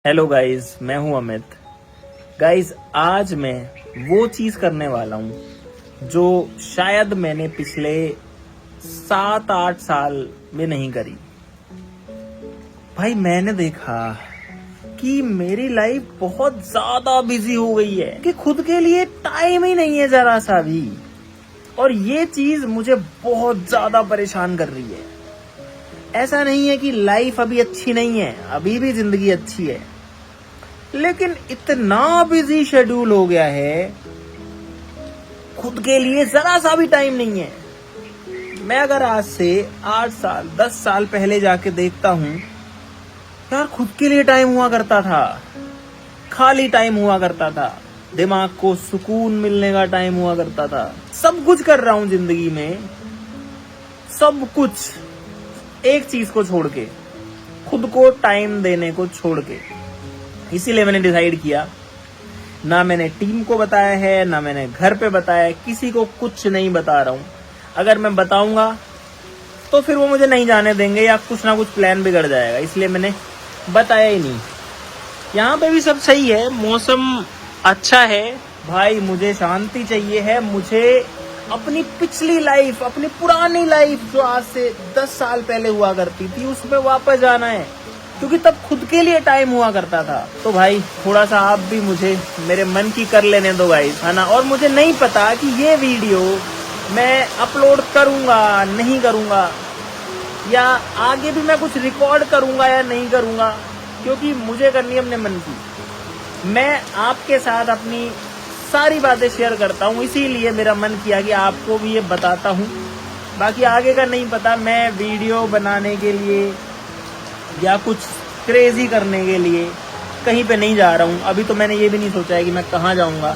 Hello guys, मैं हूं Amit. Guys, आज मैं वो चीज करने वाला हूं जो शायद मैंने पिछले 7-8 साल में नहीं करी। भाई, मैंने देखा कि मेरी लाइफ बहुत ज्यादा बिजी हो गई है कि खुद के लिए टाइम ही नहीं है जरा सा भी। और ये चीज मुझे बहुत ज्यादा परेशान कर रही है। ऐसा नहीं है कि लाइफ अभी अच्छी नहीं है, अभी भी जिंदगी अच्छी है, लेकिन इतना बिजी शेड्यूल हो गया है, खुद के लिए जरा सा भी टाइम नहीं है। मैं अगर आज से 8 साल 10 साल पहले जाके देखता हूं, यार खुद के लिए टाइम हुआ करता था, खाली टाइम हुआ करता था, दिमाग को सुकून मिलने का टाइम हुआ करता था। सब कुछ कर रहा हूं जिंदगी में, सब कुछ, एक चीज को छोड़ के, खुद को टाइम देने को छोड़ के। इसीलिए मैंने डिसाइड किया, ना मैंने टीम को बताया है, ना मैंने घर पे बताया है, किसी को कुछ नहीं बता रहा हूं। अगर मैं बताऊंगा तो फिर वो मुझे नहीं जाने देंगे या कुछ ना कुछ प्लान बिगड़ जाएगा, इसलिए मैंने बताया ही नहीं। यहाँ पे भी सब सही है, मौसम अच्छा है। भाई, मुझे शांति चाहिए है, मुझे अपनी पिछली लाइफ, अपनी पुरानी लाइफ जो आज से 10 साल पहले हुआ करती थी, उसमें वापस जाना है, क्योंकि तब खुद के लिए टाइम हुआ करता था। तो भाई, थोड़ा सा आप भी मुझे मेरे मन की कर लेने दो गाइस, है ना। और मुझे नहीं पता कि ये वीडियो मैं अपलोड करूंगा नहीं करूंगा, या आगे भी मैं कुछ रिकॉर्ड करूंगा या नहीं करूंगा, क्योंकि मुझे करनी है अपने मन की। मैं आपके साथ अपनी सारी बातें शेयर करता हूँ, इसीलिए मेरा मन किया कि आपको भी ये बताता हूँ। बाकी आगे का नहीं पता, मैं वीडियो बनाने के लिए या कुछ क्रेजी करने के लिए कहीं पे नहीं जा रहा हूँ। अभी तो मैंने ये भी नहीं सोचा है कि मैं कहाँ जाऊँगा,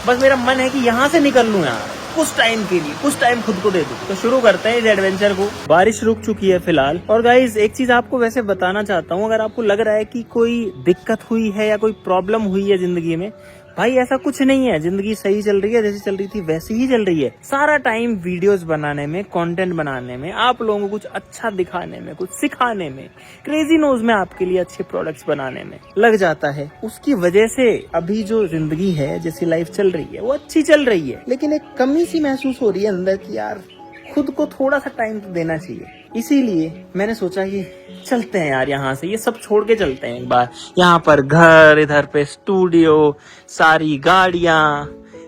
बस मेरा मन है कि यहाँ से निकल लूँ यार, कुछ टाइम के लिए, कुछ टाइम खुद को दे दूँ। तो शुरू करते हैं इस एडवेंचर को। बारिश रुक चुकी है फिलहाल। और गाइज, एक चीज आपको वैसे बताना चाहता हूँ, अगर आपको लग रहा है कि कोई दिक्कत हुई है या कोई प्रॉब्लम हुई है जिंदगी में, भाई ऐसा कुछ नहीं है। जिंदगी सही चल रही है, जैसी चल रही थी वैसी ही चल रही है। सारा टाइम वीडियोस बनाने में, कंटेंट बनाने में, आप लोगों को कुछ अच्छा दिखाने में, कुछ सिखाने में, क्रेजी नोज में आपके लिए अच्छे प्रोडक्ट्स बनाने में लग जाता है। उसकी वजह से अभी जो जिंदगी है, जैसी लाइफ चल रही है, वो अच्छी चल रही है, लेकिन एक कमी सी महसूस हो रही है अंदर की, यार खुद को थोड़ा सा टाइम तो देना चाहिए। इसीलिए मैंने सोचा कि चलते हैं यार, यहाँ से ये सब छोड़ के चलते हैं एक बार। यहाँ पर घर, इधर पे स्टूडियो, सारी गाड़ियां,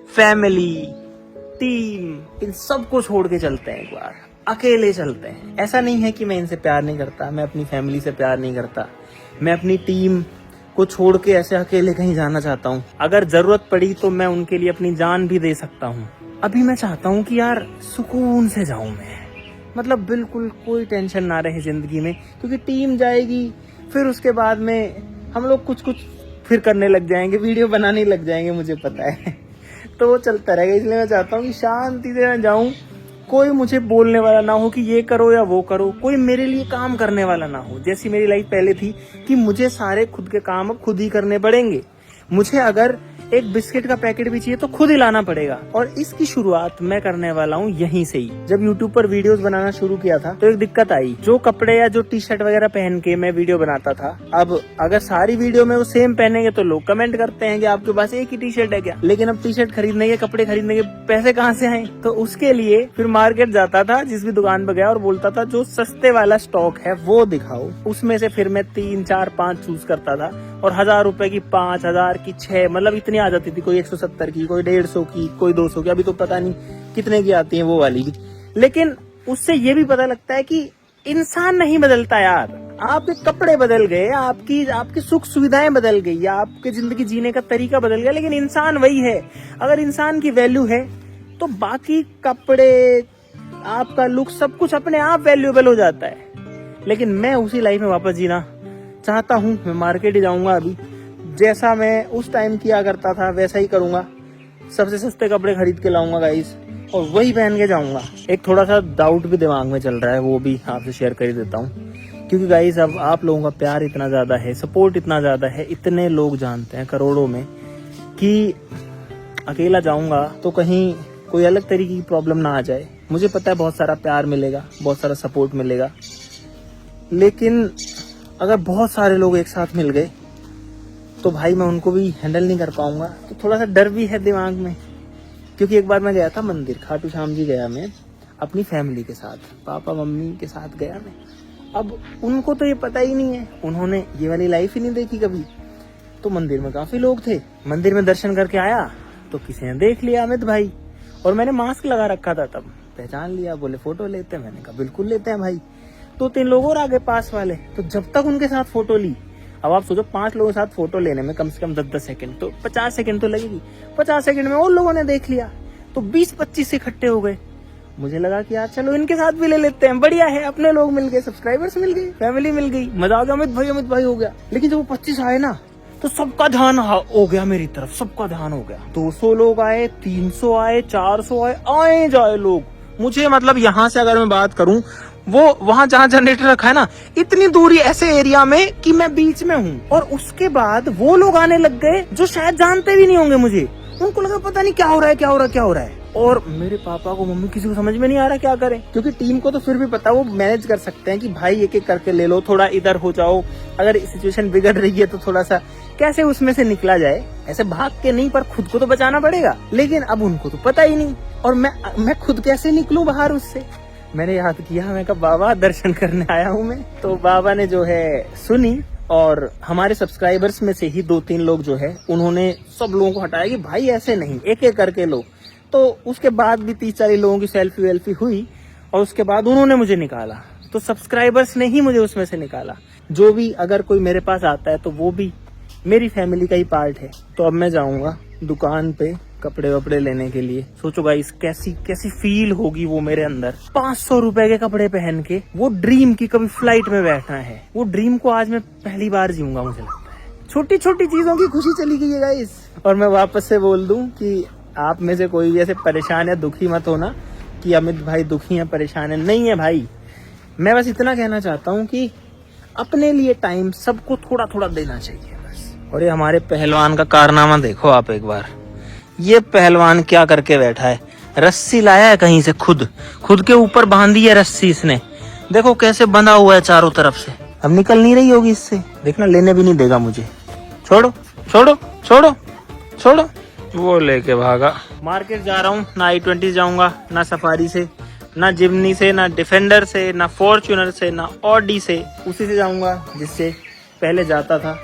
फैमिली, टीम, इन सब को छोड़ के चलते हैं एक बार, अकेले चलते हैं। ऐसा नहीं है कि मैं इनसे प्यार नहीं करता, मैं अपनी फैमिली से प्यार नहीं करता, मैं अपनी टीम को छोड़ के ऐसे अकेले कहीं जाना चाहता हूँ। अगर जरूरत पड़ी तो मैं उनके लिए अपनी जान भी दे सकता हूँ। अभी मैं चाहता हूँ कि यार सुकून से जाऊं मैं, मतलब बिल्कुल कोई टेंशन ना रहे जिंदगी में, क्योंकि टीम जाएगी, फिर उसके बाद में हम लोग कुछ फिर करने लग जाएंगे, वीडियो बनाने लग जाएंगे, मुझे पता है। तो वो चलता रहेगा। इसलिए मैं चाहता हूँ कि शांति से जाऊं, कोई मुझे बोलने वाला ना हो कि ये करो या वो करो, कोई मेरे लिए काम करने वाला ना हो। जैसी मेरी लाइफ पहले थी कि मुझे सारे खुद के काम अब खुद ही करने पड़ेंगे। मुझे अगर एक बिस्किट का पैकेट भी चाहिए तो खुद ही लाना पड़ेगा। और इसकी शुरुआत मैं करने वाला हूँ यहीं से ही। जब यूट्यूब पर वीडियोस बनाना शुरू किया था तो एक दिक्कत आई, जो कपड़े या जो टी शर्ट वगैरह पहन के मैं वीडियो बनाता था, अब अगर सारी वीडियो में वो सेम पहनेंगे तो लोग कमेंट करते हैं कि आपके पास एक ही टी शर्ट है क्या। लेकिन अब टी शर्ट खरीदने के, कपड़े खरीदने के पैसे कहाँ से आए। तो उसके लिए फिर मार्केट जाता था, जिस भी दुकान पर गया और बोलता था जो सस्ते वाला स्टॉक है वो दिखाओ। उसमें से फिर मैं 3, 4, 5 चूज करता था, और 1000 रुपए की 5, 1000 की 6, मतलब इतनी आ जाती थी। कोई 170 की, कोई 150 की, कोई 200 की, अभी तो पता नहीं कितने की आती है वो वाली भी। लेकिन उससे ये भी पता लगता है कि इंसान नहीं बदलता यार। आपके कपड़े बदल गए, आपकी सुख सुविधाएं बदल गई, आपके जिंदगी जीने का तरीका बदल गया, लेकिन इंसान वही है। अगर इंसान की वैल्यू है तो बाकी कपड़े, आपका लुक, सब कुछ अपने आप वैल्यूएबल हो जाता है। लेकिन मैं उसी लाइफ में वापस जीना चाहता हूँ। मैं मार्केट ही जाऊंगा अभी, जैसा मैं उस टाइम किया करता था वैसा ही करूंगा। सबसे सस्ते कपड़े खरीद के लाऊंगा गाइस, और वही पहन के जाऊंगा। एक थोड़ा सा डाउट भी दिमाग में चल रहा है, वो भी आपसे शेयर कर ही देता हूँ। क्योंकि गाइस, अब आप लोगों का प्यार इतना ज्यादा है, सपोर्ट इतना ज्यादा है, इतने लोग जानते हैं करोड़ों में, कि अकेला जाऊंगा तो कहीं कोई अलग तरीके की प्रॉब्लम ना आ जाए। मुझे पता है बहुत सारा प्यार मिलेगा, बहुत सारा सपोर्ट मिलेगा, लेकिन अगर बहुत सारे लोग एक साथ मिल गए तो भाई मैं उनको भी हैंडल नहीं कर पाऊंगा, तो थोड़ा सा डर भी है दिमाग में। क्योंकि एक बार मैं गया था मंदिर, खाटू श्याम जी गया मैं अपनी फैमिली के साथ, पापा मम्मी के साथ गया मैं। अब उनको तो ये पता ही नहीं है, उन्होंने ये वाली लाइफ ही नहीं देखी कभी। तो मंदिर में काफी लोग थे, मंदिर में दर्शन करके आया तो किसी ने देख लिया अमित भाई, और मैंने मास्क लगा रखा था, तब पहचान लिया, बोले फोटो लेते हैं। मैंने कहा बिल्कुल लेते हैं भाई। 2-3 लोग और आगे पास वाले, तो जब तक उनके साथ फोटो ली, अब आप सोचो 5 लोगों के साथ फोटो लेने में कम से कम 10-10 सेकंड, तो 50 सेकंड तो लगेगी। 50 सेकंड में और लोगों ने देख लिया, तो 20-25 इकट्ठे हो गए। मुझे लगा कि यार चलो इनके साथ भी ले लेते हैं, बढ़िया है, अपने लोग मिल गए, सब्सक्राइबर्स मिल गए, फैमिली मिल गई, मजा आ गया, अमित भाई हो गया। लेकिन जब वो 25 आए ना, तो सबका ध्यान हो गया मेरी तरफ, सबका ध्यान हो गया। 200 लोग आए, 300 आए, 400 आए जाए लोग। मुझे मतलब यहाँ से अगर मैं बात करूं, वो वहां जहाँ जनरेटर रखा है ना, इतनी दूरी ऐसे एरिया में कि मैं बीच में हूँ। और उसके बाद वो लोग आने लग गए जो शायद जानते भी नहीं होंगे मुझे, उनको लगा पता नहीं क्या हो रहा है। और मेरे पापा को, मम्मी, किसी को समझ में नहीं आ रहा क्या करें, क्योंकि टीम को तो फिर भी पता, वो मैनेज कर सकते हैं कि भाई एक एक करके ले लो, थोड़ा इधर हो जाओ, अगर सिचुएशन बिगड़ रही है तो थोड़ा सा कैसे उसमें से निकला जाए, ऐसे भाग के नहीं, पर खुद को तो बचाना पड़ेगा। लेकिन अब उनको तो पता ही नहीं, और मैं खुद कैसे निकलूं बाहर उससे। मैंने याद किया, मैं कहा बाबा दर्शन करने आया हूँ मैं। तो बाबा ने जो है सुनी, और हमारे सब्सक्राइबर्स में से ही 2-3 लोग जो है, उन्होंने सब लोगों को हटाया कि भाई ऐसे नहीं, एक एक करके लो। तो उसके बाद भी 30-40 लोगों की सेल्फी वेल्फी हुई, और उसके बाद उन्होंने मुझे निकाला। तो सब्सक्राइबर्स ने ही मुझे उसमें से निकाला। जो भी अगर कोई मेरे पास आता है तो वो भी मेरी फैमिली का ही पार्ट है। तो अब मैं जाऊंगा दुकान पे कपड़े वपड़े लेने के लिए। सोचो गाइस, कैसी फील होगी वो मेरे अंदर, 500 रुपए के कपड़े पहन के, वो ड्रीम की कभी फ्लाइट में बैठना है, वो ड्रीम को आज मैं पहली बार जीऊंगा। मुझे लगता है छोटी छोटी चीजों की खुशी चली गई है गाइस। और मैं वापस से बोल दूं कि आप में से कोई भी ऐसे परेशान या दुखी मत होना कि अमित भाई दुखी है, परेशान है, नहीं है भाई। मैं बस इतना कहना चाहता हूँ कि अपने लिए टाइम सबको थोड़ा थोड़ा देना चाहिए बस। और ये हमारे पहलवान का कारनामा देखो आप एक बार, ये पहलवान क्या करके बैठा है, रस्सी लाया है कहीं से, खुद के ऊपर बांधी है रस्सी इसने, देखो कैसे बंधा हुआ है चारों तरफ से। अब निकल नहीं रही होगी इससे, देखना, लेने भी नहीं देगा मुझे। छोड़ो छोड़ो छोड़ो छोड़ो, वो लेके भागा। मार्केट जा रहा हूँ, ना i20 जाऊंगा, ना सफारी से, ना जिमनी से, ना डिफेंडर से, ना फॉर्च्यूनर से, ना ऑडी से, उसी से जाऊंगा जिससे पहले जाता था।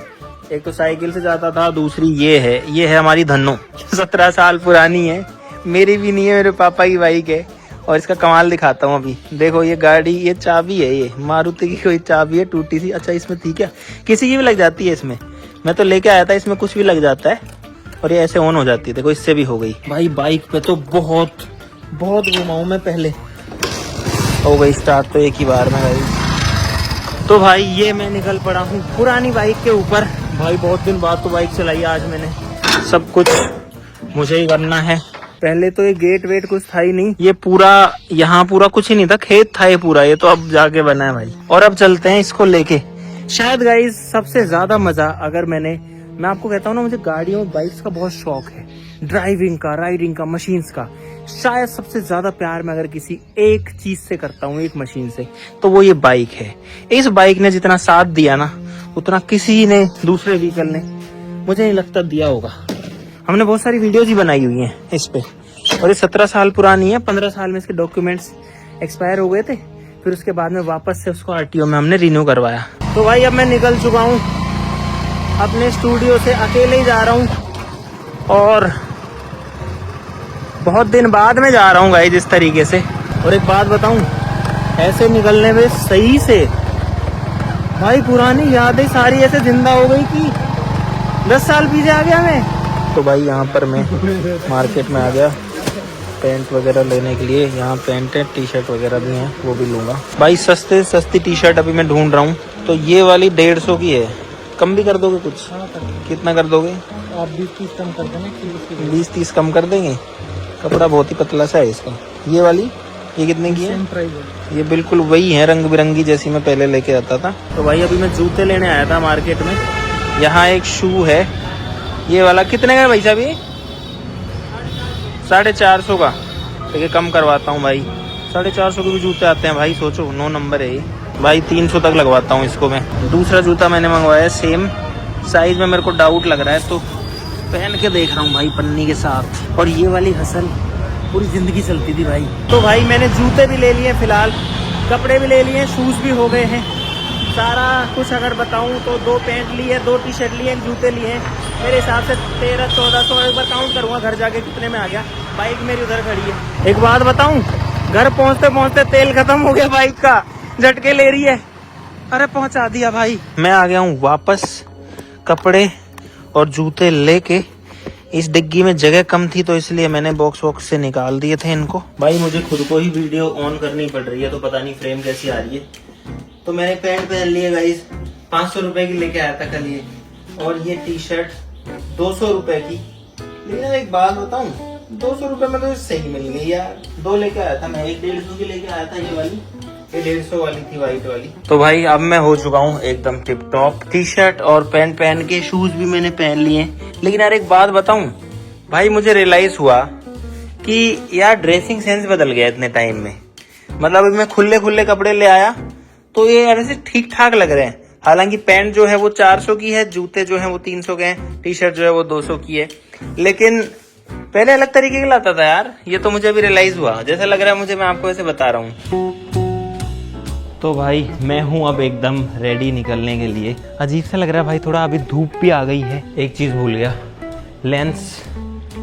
एक तो साइकिल से जाता था, दूसरी ये है हमारी धन्नो, 17 साल पुरानी है, मेरी भी नहीं है, मेरे पापा की बाइक है। और इसका कमाल दिखाता हूँ अभी, देखो ये गाड़ी, ये चाबी है, ये मारुति की कोई चाबी है टूटी सी। अच्छा इसमें थी क्या, किसी की भी लग जाती है इसमें, मैं तो लेके आया था, इसमें कुछ भी लग जाता है और ये ऐसे ऑन हो जाती है। देखो इससे भी हो गई भाई। बाइक पे तो बहुत घुमा हूं मैं, पहले हो गई स्टार्ट तो एक ही बार में भाई। तो भाई ये मैं निकल पड़ा हूँ पुरानी बाइक के ऊपर। भाई बहुत दिन बाद तो बाइक चलाई आज मैंने, सब कुछ मुझे ही करना है। पहले तो ये गेट वेट कुछ था ही नहीं, ये पूरा यहाँ पूरा कुछ ही नहीं था, खेत था ये पूरा, ये तो अब जाके बना है भाई। और अब चलते हैं इसको लेके। शायद गाइस सबसे ज्यादा मजा, अगर मैं आपको कहता हूँ ना, मुझे गाड़ियों और बाइक्स का बहुत शौक है, ड्राइविंग का, राइडिंग का, मशीन्स का। शायद सबसे ज्यादा प्यार मैं अगर किसी एक चीज से करता हूँ, एक मशीन से, तो वो ये बाइक है। इस बाइक ने जितना साथ दिया ना, उतना किसी ने दूसरे व्हीकल ने मुझे नहीं लगता दिया होगा। हमने बहुत सारी वीडियोज ही बनाई हुई हैं इस पे, और ये 17 साल पुरानी है। 15 साल में इसके डॉक्यूमेंट्स एक्सपायर हो गए थे, फिर उसके बाद में वापस से उसको आरटीओ में हमने रिन्यू करवाया। तो भाई अब मैं निकल चुका हूँ अपने स्टूडियो से, अकेले ही जा रहा हूँ, और बहुत दिन बाद में जा रहा हूँ गाइस इस तरीके से। और एक बात बताऊं, ऐसे निकलने में सही से भाई पुरानी यादें सारी ऐसे जिंदा हो गई कि 10 साल पीछे आ गया मैं। तो भाई यहाँ पर मैं मार्केट में आ गया पैंट वगैरह लेने के लिए। यहाँ पैंट है, टी शर्ट वगैरह भी हैं, वो भी लूँगा भाई। सस्ती टी शर्ट अभी मैं ढूंढ रहा हूँ। तो ये वाली 150 की है, कम भी कर दोगे कुछ? कितना कर दोगे आप? 20-30 कम कर देंगे। 20-30 कम कर देंगे। कपड़ा बहुत ही पतला सा है इसका। ये वाली ये कितने की है? ये बिल्कुल वही है, रंग बिरंगी जैसी मैं पहले लेके आता था। तो भाई अभी मैं जूते लेने आया था मार्केट में। यहाँ एक शू है, ये वाला कितने का है भाई साहब? ये 450 का। देखिए कम करवाता हूँ भाई, 450 के भी जूते आते हैं भाई, सोचो 9 नंबर है ये भाई। 300 तक लगवाता हूँ इसको मैं। दूसरा जूता मैंने मंगवाया सेम साइज में मेरे को डाउट लग रहा है, तो पहन के देख रहा हूँ भाई पन्नी के साथ। और ये वाली हसल पूरी ज़िंदगी चलती थी भाई। तो भाई मैंने जूते भी ले लिए फिलहाल, कपड़े भी ले लिए, शूज़ भी हो गए हैं, सारा कुछ अगर बताऊं तो 2 पैंट लिए, 2 टी शर्ट लिए, 1 जूते लिए हैं। मेरे हिसाब से 1300-1400, एक बार काउंट करूँगा घर जाके कितने में आ गया। बाइक मेरी उधर खड़ी है। एक बात बताऊं, घर पहुंचते पहुंचते तेल खत्म हो गया बाइक का, झटके ले रही है। अरे पहुंचा दिया भाई। मैं आ गया हूँ वापस, कपड़े और जूते लेके। इस डिग्गी में जगह कम थी तो इसलिए मैंने बॉक्स वॉक्स से निकाल दिए थे इनको। भाई मुझे खुद को ही वीडियो ऑन करनी पड़ रही है, तो पता नहीं फ्रेम कैसी आ रही है। तो मैंने पैंट पहन लिए गाइस, 500 रुपए की लेके आया था कल ये। और ये टी शर्ट 200 रुपए की। लेकिन एक बात बताऊं, 200 रुपए में तो सही मिल गई यार। 2 लेके आया था मैं, एक 150 की लेके आया था ये वाली, ये 150 वाली थी व्हाइट वाली। तो भाई अब मैं हो चुका हूँ एकदम टिप टॉप। टी शर्ट और पैंट पहन के, शूज भी मैंने पहन लिए। लेकिन यार एक बात बताऊं भाई, मुझे रियलाइज हुआ कि यार ड्रेसिंग सेंस बदल गया इतने टाइम में। मतलब अभी मैं खुले खुले कपड़े ले आया तो ये यार ऐसे ठीक ठाक लग रहे हैं। हालांकि पैंट जो है वो 400 की है, जूते जो है वो 300 के हैं, टी शर्ट जो है वो 200 की है। लेकिन पहले अलग तरीके का लाता था यार, ये तो मुझे अभी रियलाइज हुआ। जैसा लग रहा है मुझे, मैं आपको ऐसे बता रहा हूँ। तो भाई मैं हूँ अब एकदम रेडी निकलने के लिए। अजीब सा लग रहा है भाई थोड़ा, अभी धूप भी आ गई है। एक चीज़ भूल गया, लेंस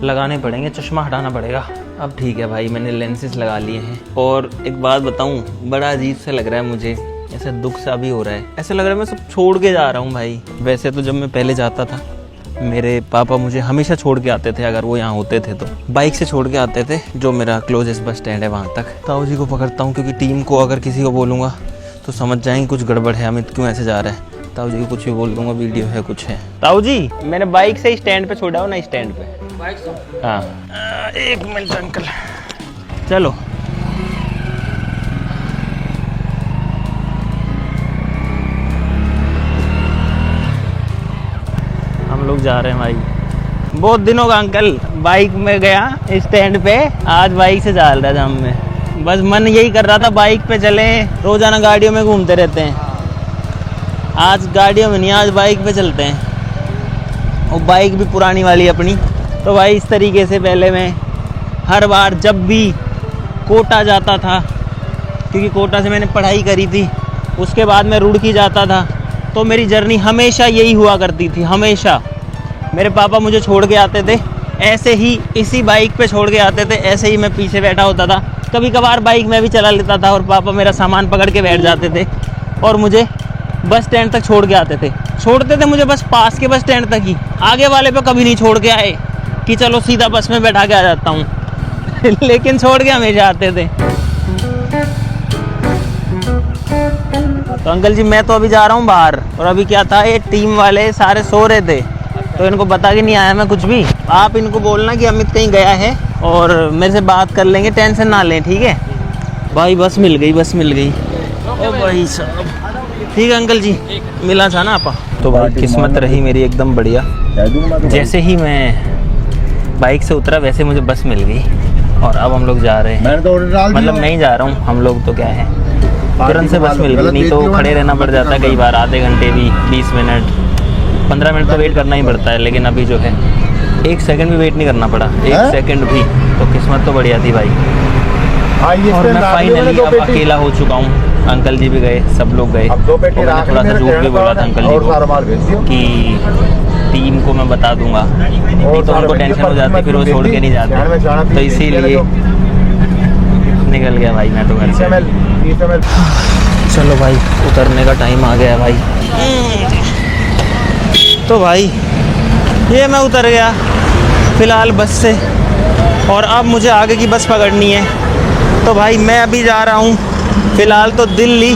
लगाने पड़ेंगे, चश्मा हटाना पड़ेगा। अब ठीक है भाई, मैंने लेंसेज लगा लिए हैं। और एक बात बताऊँ, बड़ा अजीब सा लग रहा है मुझे, ऐसा दुख सा भी हो रहा है। ऐसा लग रहा है मैं सब छोड़ के जा रहा हूँ भाई। वैसे तो जब मैं पहले जाता था, मेरे पापा मुझे हमेशा छोड़ के आते थे, अगर वो यहाँ होते थे तो बाइक से छोड़ के आते थे, जो मेरा क्लोजेस्ट बस स्टैंड है वहाँ तक। ताऊ जी को पकड़ता हूँ, क्योंकि टीम को अगर किसी को बोलूँगा तो समझ जाएंगे कुछ गड़बड़ है, अमित क्यों ऐसे जा रहा है। ताऊ जी को कुछ भी बोल दूंगा, वीडियो है कुछ है। ताऊ जी मैंने बाइक से स्टैंड पे छोड़ा हो ना, स्टैंड पे बाइक से। हाँ 1 मिनट अंकल, चलो। हम लोग जा रहे हैं भाई। बहुत दिनों का अंकल बाइक में गया स्टैंड पे, आज बाइक से जा रहा था हम। बस मन यही कर रहा था बाइक पे चले, रोजाना गाड़ियों में घूमते रहते हैं, आज गाड़ियों में नहीं, आज बाइक पे चलते हैं। और बाइक भी पुरानी वाली अपनी। तो भाई इस तरीके से पहले मैं हर बार जब भी कोटा जाता था, क्योंकि कोटा से मैंने पढ़ाई करी थी, उसके बाद मैं रुड़की जाता था, तो मेरी जर्नी हमेशा यही हुआ करती थी। हमेशा मेरे पापा मुझे छोड़ के आते थे, ऐसे ही इसी बाइक पे छोड़ के आते थे, ऐसे ही मैं पीछे बैठा होता था। कभी कभार बाइक में भी चला लेता था और पापा मेरा सामान पकड़ के बैठ जाते थे और मुझे बस स्टैंड तक छोड़ के आते थे। छोड़ते थे मुझे बस पास के बस स्टैंड तक ही, आगे वाले पे कभी नहीं छोड़ के आए कि चलो सीधा बस में बैठा के आ जाता हूँ लेकिन छोड़ के हमेशा आते थे। तो अंकल जी मैं तो अभी जा रहा हूँ बाहर, और अभी क्या था, ये टीम वाले सारे सो रहे थे तो इनको बता के नहीं आया मैं कुछ भी। आप इनको बोलना कि अमित कहीं गया है और मेरे से बात कर लेंगे, टेंशन ना लें, ठीक है भाई। बस मिल गई, बस मिल गई। ओ भाई साहब, ठीक है अंकल जी, मिला था ना आपा। तो भाई किस्मत रही मेरी एकदम बढ़िया। जैसे ही मैं बाइक से उतरा वैसे मुझे बस मिल गई और अब हम लोग जा रहे हैं। मतलब नहीं जा रहा हूँ, हम लोग तो क्या है, तुरंत से बस मिल गई, नहीं तो खड़े रहना पड़ जाता है कई बार, आधे घंटे भी, 20 मिनट 15 मिनट तो वेट करना ही पड़ता है। लेकिन अभी जो है 1 सेकंड भी वेट नहीं करना पड़ा, 1 सेकंड भी। तो किस्मत तो बढ़िया थी भाई। और मैं फाइनली अब अकेला हो चुका हूँ। अंकल जी भी गए, सब लोग गए। और मैंने थोड़ा सा झूठ भी बोला था अंकल जी को कि टीम को मैं बता दूंगा, नहीं तो उनको टेंशन हो जाती, फिर वो छोड़ के नहीं जाते। तो इसीलिए निकल गया भाई मैं तो घर से। चलो भाई उतरने का टाइम आ गया भाई। तो भाई ये मैं उतर गया फ़िलहाल बस से, और अब मुझे आगे की बस पकड़नी है। तो भाई मैं अभी जा रहा हूँ फ़िलहाल तो दिल्ली,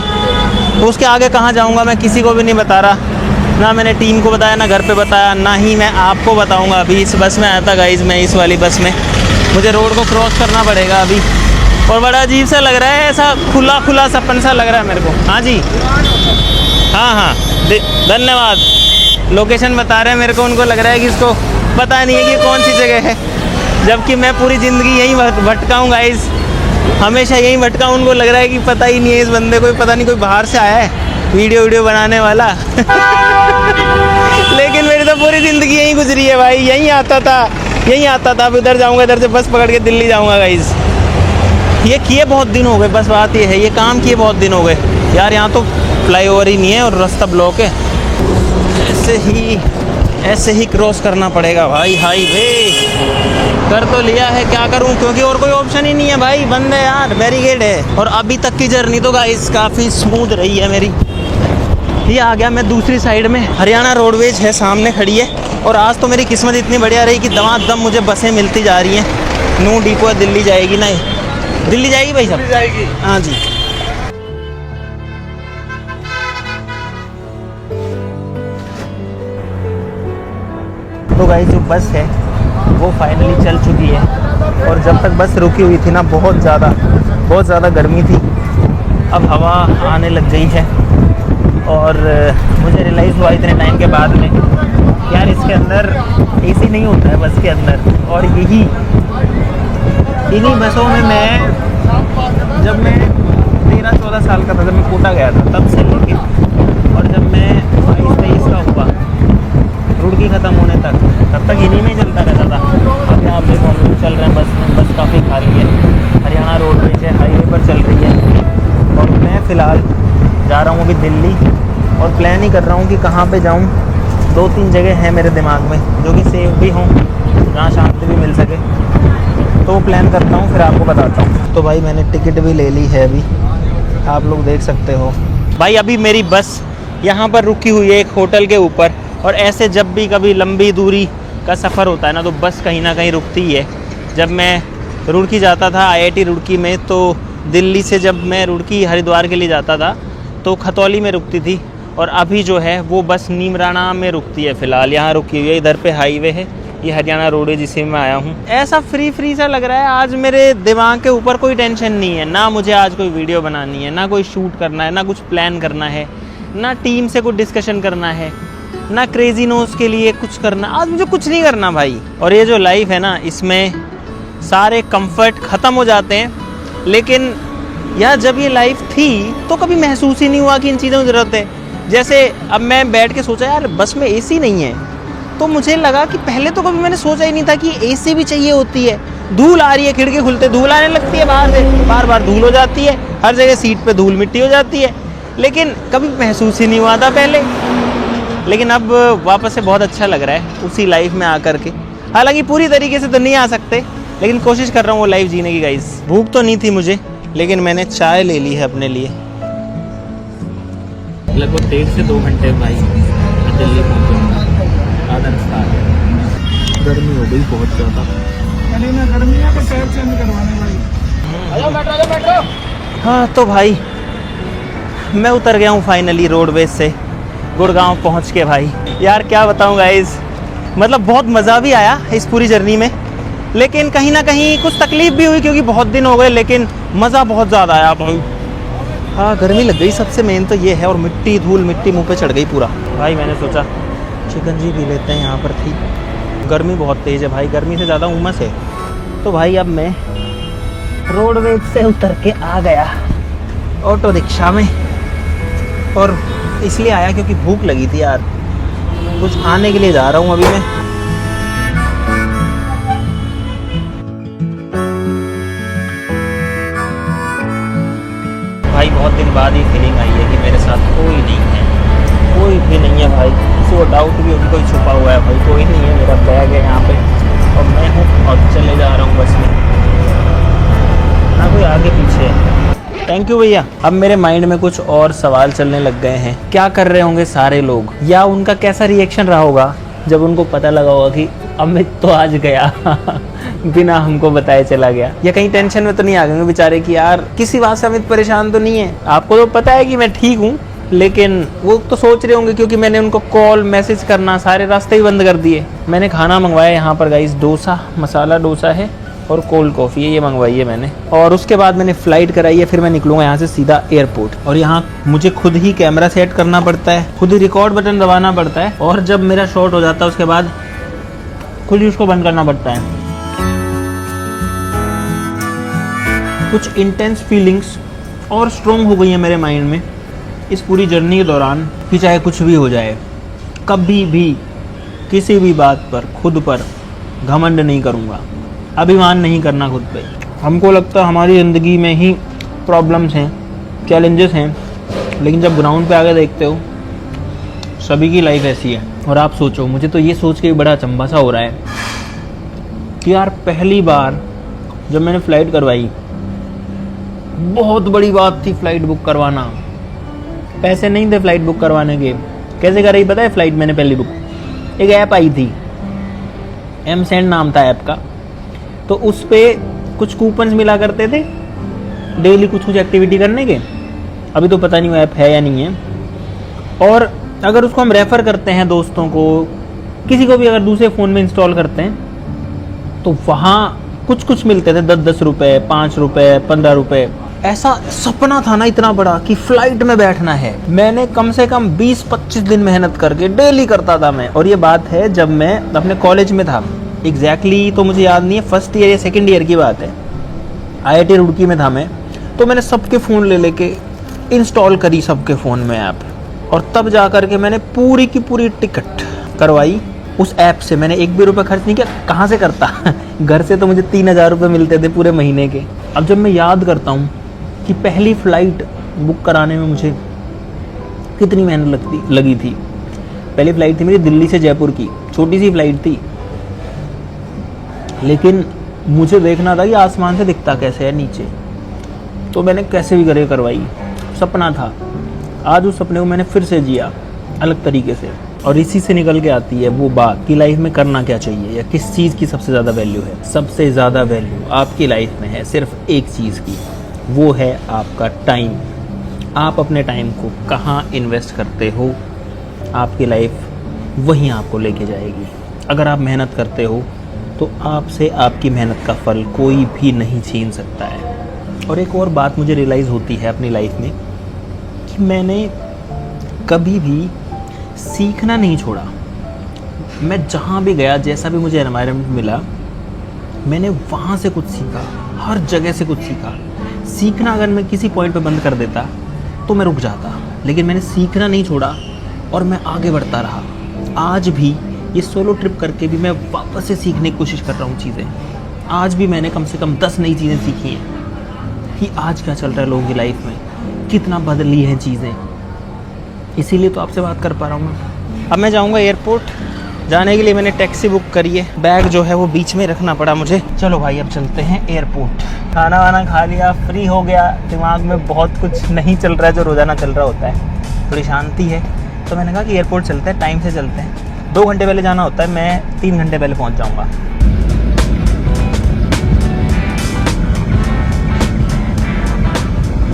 उसके आगे कहाँ जाऊँगा मैं किसी को भी नहीं बता रहा, ना मैंने टीम को बताया, ना घर पे बताया, ना ही मैं आपको बताऊँगा। अभी इस बस में आया था गाइज़, मैं इस वाली बस में, मुझे रोड को क्रॉस करना पड़ेगा अभी, और बड़ा अजीब सा लग रहा है, ऐसा खुला खुला सपन सा लग रहा है मेरे को। हाँ जी, हाँ धन्यवाद। लोकेशन बता रहे हैं मेरे को, उनको लग रहा है कि इसको पता नहीं है कि कौन सी जगह है, जबकि मैं पूरी ज़िंदगी यहीं भटका हूँ गाइज़, हमेशा यहीं भटका हूँ। उनको लग रहा है कि पता ही नहीं है इस बंदे को, पता नहीं कोई बाहर से आया है। वीडियो बनाने वाला। लेकिन मेरी तो पूरी ज़िंदगी यहीं गुजरी है भाई, यहीं आता था, अब इधर जाऊँगा, इधर से बस पकड़ के दिल्ली जाऊँगा गाइस। ये किए बहुत दिन हो गए, बस बात ये है, ये काम किए बहुत दिन हो गए यार। यहाँ तो फ्लाईओवर ही नहीं है और रास्ता ब्लॉक है। ऐसे ही क्रॉस करना पड़ेगा भाई हाईवे। कर तो लिया है, क्या करूं, क्योंकि और कोई ऑप्शन ही नहीं है भाई, बंद है यार, बैरिकेड है। और अभी तक की जर्नी तो गाइस काफ़ी स्मूथ रही है मेरी। ये आ गया मैं दूसरी साइड में, हरियाणा रोडवेज है सामने खड़ी है। और आज तो मेरी किस्मत इतनी बढ़िया रही कि दमादम मुझे बसें मिलती जा रही हैं। न्यू डिपो है, दिल्ली जाएगी ना, दिल्ली जाएगी भाई साहब, जाएगी हाँ जी। तो गाइस जो बस है वो फाइनली चल चुकी है। और जब तक बस रुकी हुई थी ना, बहुत ज़्यादा गर्मी थी। अब हवा आने लग गई है और मुझे रियलाइज़ हुआ इतने टाइम के बाद में, यार इसके अंदर एसी नहीं होता है बस के अंदर। और इन्हीं बसों में जब मैं 13-14 साल का था, जब मैं कोटा गया था, तब से लेके और जब मैं 22-23 का हुआ रुड़की ख़त्म होने तक, तब तक इन्हीं में चलता रहता था। अब यहाँ पे हम लोग चल रहे हैं बस में, बस काफ़ी खाली है। हरियाणा रोडवेज है, हाईवे पर चल रही है। और मैं फ़िलहाल जा रहा हूँ अभी दिल्ली और प्लान ही कर रहा हूँ कि कहाँ पे जाऊँ। 2-3 जगह हैं मेरे दिमाग में जो कि सेफ भी हों, जहाँ शांति भी मिल सके, तो वो प्लान करता हूँ, फिर आपको बताता हूँ। तो भाई मैंने टिकट भी ले ली है, अभी आप लोग देख सकते हो भाई। अभी मेरी बस यहाँ पर रुकी हुई है एक होटल के ऊपर। और ऐसे जब भी कभी लंबी दूरी का सफ़र होता है ना, तो बस कहीं ना कहीं रुकती ही है। जब मैं रुड़की जाता था IIT रुड़की में, तो दिल्ली से जब मैं रुड़की हरिद्वार के लिए जाता था तो खतौली में रुकती थी। और अभी जो है वो बस नीमराना में रुकती है, फ़िलहाल यहाँ रुकी हुई है। इधर पे हाईवे है, ये हरियाणा रोड है जिससे मैं आया हूँ। ऐसा फ्री सा लग रहा है आज, मेरे दिमाग के ऊपर कोई टेंशन नहीं है ना। मुझे आज कोई वीडियो बनानी है, ना कोई शूट करना है, ना कुछ प्लान करना है, ना टीम से कुछ डिस्कशन करना है, ना क्रेजी नोज के लिए कुछ करना। आज मुझे कुछ नहीं करना भाई। और ये जो लाइफ है ना, इसमें सारे कंफर्ट ख़त्म हो जाते हैं। लेकिन यार जब ये लाइफ थी तो कभी महसूस ही नहीं हुआ कि इन चीज़ों की ज़रूरत है। जैसे अब मैं बैठ के सोचा यार बस में एसी नहीं है, तो मुझे लगा कि पहले तो कभी मैंने सोचा ही नहीं था कि एसी भी चाहिए होती है। धूल आ रही है, खिड़की खुलते धूल आने लगती है बाहर से, बार धूल हो जाती है, हर जगह सीट पे धूल मिट्टी हो जाती है। लेकिन कभी महसूस ही नहीं हुआ था पहले। लेकिन अब वापस से बहुत अच्छा लग रहा है उसी लाइफ में आकर के। हालांकि पूरी तरीके से तो नहीं आ सकते, लेकिन कोशिश कर रहा हूँ वो लाइफ जीने की गाइस। भूख तो नहीं थी मुझे, लेकिन मैंने चाय ले ली है अपने लिए। लगभग 1.5 से 2 घंटे भाई मैं दिल्ली पहुँचूँगा, आधा रास्ता आ गया। गर्मी हो गई बहुत ज़्यादा। गर्मी है तो टायर चेंज करवाने भाई। हाँ तो भाई मैं उतर गया हूँ फाइनली रोडवेज से, गुड़गांव पहुँच के भाई। यार क्या बताऊँ गाइस, मतलब बहुत मज़ा भी आया इस पूरी जर्नी में, लेकिन कहीं ना कहीं कुछ तकलीफ़ भी हुई क्योंकि बहुत दिन हो गए, लेकिन मज़ा बहुत ज़्यादा आया भाई। हाँ गर्मी लग गई, सबसे मेन तो ये है। और मिट्टी धूल मिट्टी मुंह पे चढ़ गई पूरा भाई। मैंने सोचा चिकन पी लेते हैं, यहाँ पर थी। गर्मी बहुत तेज़ है भाई, गर्मी से ज़्यादा उमस है। तो भाई अब मैं रोडवेज से उतर के आ गया ऑटो रिक्शा में, और इसलिए आया क्योंकि भूख लगी थी यार। कुछ खाने के लिए जा रहा हूँ अभी मैं। भाई बहुत दिन बाद ही फीलिंग आई है कि मेरे साथ कोई नहीं है, कोई भी नहीं है भाई। किसी को डाउट भी होगी कोई छुपा हुआ है, भाई कोई नहीं है। मेरा बैग है यहाँ पे और मैं हूँ और चले जा रहा हूँ बस में, ना कोई आगे पीछे है। थैंक यू भैया। अब मेरे माइंड में कुछ और सवाल चलने लग गए हैं। क्या कर रहे होंगे सारे लोग, या उनका कैसा रिएक्शन रहा होगा जब उनको पता लगा होगा कि अमित तो आज गया बिना हमको बताए चला गया। या कहीं टेंशन में तो नहीं आ गए बेचारे कि यार किसी बात से अमित परेशान तो नहीं है। आपको तो पता है कि मैं ठीक हूँ, लेकिन वो तो सोच रहे होंगे क्योंकि मैंने उनको कॉल मैसेज करना सारे रास्ते ही बंद कर दिए। मैंने खाना मंगवाया यहाँ पर गाइस, डोसा, मसाला डोसा है और कोल्ड कॉफ़ी है, ये मंगवाई है मैंने। और उसके बाद मैंने फ़्लाइट कराई है, फिर मैं निकलूँगा यहाँ से सीधा एयरपोर्ट। और यहाँ मुझे खुद ही कैमरा सेट करना पड़ता है, खुद ही रिकॉर्ड बटन दबाना पड़ता है, और जब मेरा शॉट हो जाता है उसके बाद खुद ही उसको बंद करना पड़ता है। कुछ इंटेंस फीलिंग्स और स्ट्रॉन्ग हो गई हैं मेरे माइंड में इस पूरी जर्नी के दौरान कि चाहे कुछ भी हो जाए, कभी भी किसी भी बात पर खुद पर घमंड नहीं करूँगा, अभिमान नहीं करना खुद पे। हमको लगता है हमारी ज़िंदगी में ही प्रॉब्लम्स हैं, चैलेंजेस हैं, लेकिन जब ग्राउंड पे आके देखते हो सभी की लाइफ ऐसी है। और आप सोचो, मुझे तो ये सोच के बड़ा अचंभा सा हो रहा है कि यार पहली बार जब मैंने फ़्लाइट करवाई, बहुत बड़ी बात थी फ़्लाइट बुक करवाना। पैसे नहीं थे फ़्लाइट बुक करवाने के। कैसे कराई पता है फ़्लाइट मैंने पहली बुक? एक ऐप आई थी, एमसेंड नाम था ऐप का। तो उस पर कुछ कूपन्स मिला करते थे डेली कुछ एक्टिविटी करने के। अभी तो पता नहीं वो ऐप है या नहीं है। और अगर उसको हम रेफ़र करते हैं दोस्तों को, किसी को भी अगर दूसरे फ़ोन में इंस्टॉल करते हैं, तो वहाँ कुछ मिलते थे, 10-10 रुपये, 5 रुपये, 15 रुपये। ऐसा सपना था ना इतना बड़ा कि फ़्लाइट में बैठना है। मैंने कम से कम 20-25 दिन मेहनत करके डेली करता था मैं। और ये बात है जब मैं अपने कॉलेज में था, एग्जैक्टली तो मुझे याद नहीं है, फर्स्ट ईयर या सेकेंड ईयर की बात है। IIT रुड़की में था मैं। तो मैंने सबके फ़ोन ले लेके इंस्टॉल करी सबके फ़ोन में ऐप, और तब जा कर के मैंने पूरी की पूरी टिकट करवाई उस ऐप से। मैंने एक भी रुपये खर्च नहीं किया। कहाँ से करता घर से तो मुझे 3000 रुपये मिलते थे पूरे महीने के। अब जब मैं याद करता हूँ कि पहली फ़्लाइट बुक कराने में मुझे कितनी मेहनत लगी थी। पहली फ़्लाइट थी मेरी दिल्ली से जयपुर की, छोटी सी फ़्लाइट थी, लेकिन मुझे देखना था कि आसमान से दिखता कैसे है नीचे। तो मैंने कैसे भी करके करवाई। सपना था। आज उस सपने को मैंने फिर से जिया अलग तरीके से। और इसी से निकल के आती है वो बात कि लाइफ में करना क्या चाहिए या किस चीज़ की सबसे ज़्यादा वैल्यू है। सबसे ज़्यादा वैल्यू आपकी लाइफ में है सिर्फ एक चीज़ की, वो है आपका टाइम। आप अपने टाइम को कहाँ इन्वेस्ट करते हो, आपकी लाइफ वहीं आपको लेके जाएगी। अगर आप मेहनत करते हो तो आपसे आपकी मेहनत का फल कोई भी नहीं छीन सकता है। और एक और बात मुझे रियलाइज़ होती है अपनी लाइफ में कि मैंने कभी भी सीखना नहीं छोड़ा। मैं जहाँ भी गया, जैसा भी मुझे एनवायरनमेंट मिला, मैंने वहाँ से कुछ सीखा, हर जगह से कुछ सीखा। सीखना अगर मैं किसी पॉइंट पे बंद कर देता तो मैं रुक जाता, लेकिन मैंने सीखना नहीं छोड़ा और मैं आगे बढ़ता रहा। आज भी ये सोलो ट्रिप करके भी मैं वापस से सीखने की कोशिश कर रहा हूँ चीज़ें। आज भी मैंने कम से कम 10 नई चीज़ें सीखी हैं कि आज क्या चल रहा है लोगों की लाइफ में, कितना बदली हैं चीज़ें। इसीलिए तो आपसे बात कर पा रहा हूँ मैं। अब मैं जाऊँगा एयरपोर्ट। जाने के लिए मैंने टैक्सी बुक करी है। बैग जो है वो बीच में रखना पड़ा मुझे। चलो भाई अब चलते हैं एयरपोर्ट। खाना वाना खा लिया, फ्री हो गया। दिमाग में बहुत कुछ नहीं चल रहा है जो रोज़ाना चल रहा होता है, थोड़ी शांति है। तो मैंने कहा कि एयरपोर्ट चलते हैं, टाइम से चलते हैं। 2 घंटे पहले जाना होता है, मैं 3 घंटे पहले पहुँच जाऊँगा।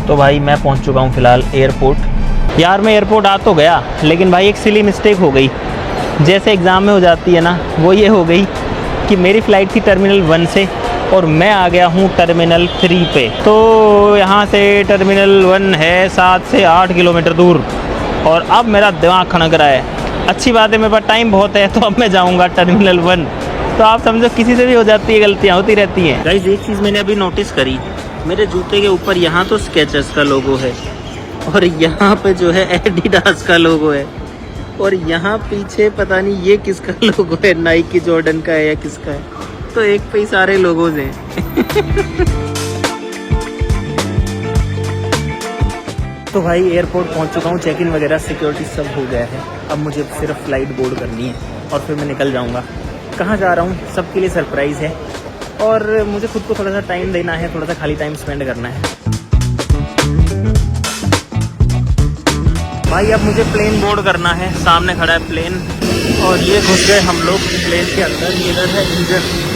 तो भाई मैं पहुँच चुका हूँ फ़िलहाल एयरपोर्ट। यार मैं एयरपोर्ट आ तो गया, लेकिन भाई एक सिली मिस्टेक हो गई, जैसे एग्ज़ाम में हो जाती है ना, वो ये हो गई कि मेरी फ़्लाइट थी टर्मिनल 1 से और मैं आ गया हूँ टर्मिनल 3 पे। तो यहाँ से टर्मिनल 1 है 7 से 8 किलोमीटर दूर, और अब मेरा दिमाग खनक रहा है। अच्छी बात है, मेरे पास टाइम बहुत है, तो अब मैं जाऊँगा टर्मिनल 1। तो आप समझो किसी से भी हो जाती है, गलतियाँ होती रहती हैं। गाइस एक चीज़ मैंने अभी नोटिस करी, मेरे जूते के ऊपर यहाँ तो स्केचर्स का लोगो है और यहाँ पे जो है एडिडास का लोगो है, और यहाँ पीछे पता नहीं ये किसका लोगो है, नाइकी जॉर्डन का है या किसका है। तो एक पे ही सारे लोगोज हैं। तो भाई एयरपोर्ट पहुँच चुका हूँ, चेक इन वगैरह सिक्योरिटी सब हो गया है। अब मुझे सिर्फ फ़्लाइट बोर्ड करनी है और फिर मैं निकल जाऊँगा। कहाँ जा रहा हूँ सबके लिए सरप्राइज़ है, और मुझे खुद को थोड़ा सा टाइम देना है, थोड़ा सा खाली टाइम स्पेंड करना है। भाई अब मुझे प्लेन बोर्ड करना है। सामने खड़ा है प्लेन और ये घुस गए हम लोग प्लेन के अंदर। इधर है इंजन।